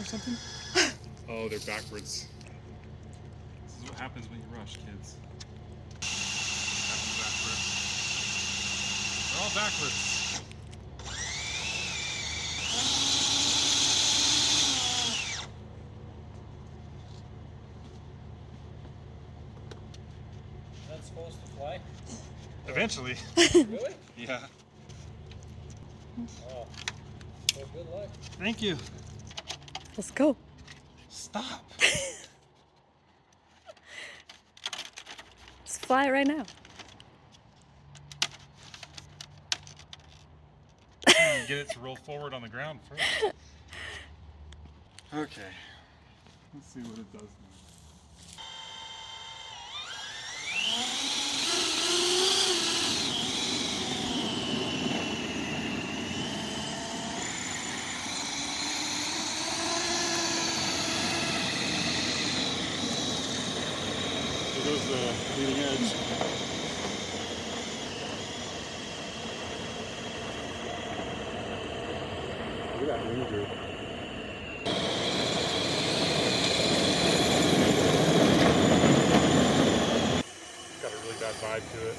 something? Oh, they're backwards. This is what happens when you rush, kids. Happens backwards. They're all backwards. That's supposed to fly? Eventually. Really? Yeah. Oh. Well, good luck. Thank you. Let's go. Stop. Let's fly right now. Get it to roll forward on the ground first. Okay. Let's see what it does now. There goes the leading edge. Look at that wing group. Got a really bad vibe to it.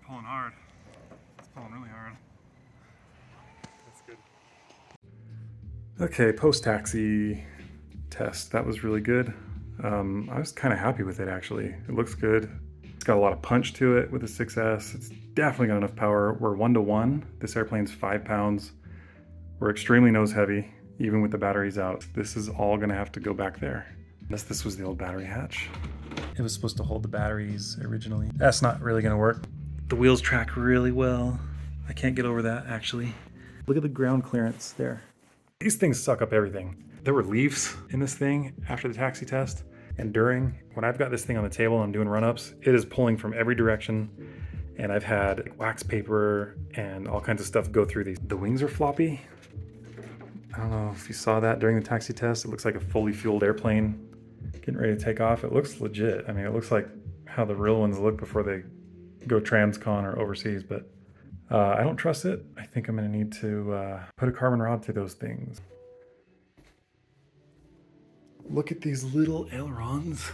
Pulling hard. It's pulling really hard. That's good. Okay, post-taxi test. That was really good. I was kind of happy with it actually. It looks good. It's got a lot of punch to it with the 6S. It's definitely got enough power. We're 1-to-1. This airplane's 5 pounds. We're extremely nose heavy, even with the batteries out. This is all gonna have to go back there. This was the old battery hatch. It was supposed to hold the batteries originally. That's not really gonna work. The wheels track really well. I can't get over that actually. Look at the ground clearance there. These things suck up everything. There were leaves in this thing after the taxi test and during. When I've got this thing on the table and I'm doing run-ups, it is pulling from every direction. And I've had wax paper and all kinds of stuff go through these. The wings are floppy. I don't know if you saw that during the taxi test. It looks like a fully fueled airplane getting ready to take off. It looks legit. I mean, it looks like how the real ones look before they go transcon or overseas, but I don't trust it. I think I'm gonna need to put a carbon rod through those things. Look at these little ailerons.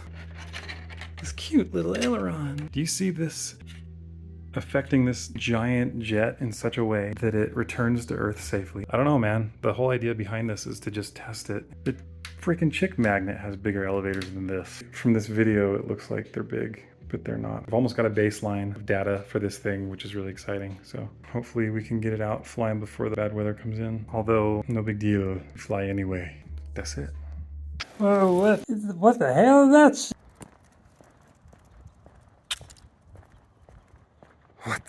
This cute little aileron. Do you see this affecting this giant jet in such a way that it returns to Earth safely? I don't know, man. The whole idea behind this is to just test it. The freaking chick magnet has bigger elevators than this. From this video, it looks like they're big, but they're not. I've almost got a baseline of data for this thing, which is really exciting. So hopefully we can get it out flying before the bad weather comes in. Although, no big deal, fly anyway. That's it. Oh, what the hell is that shit? What?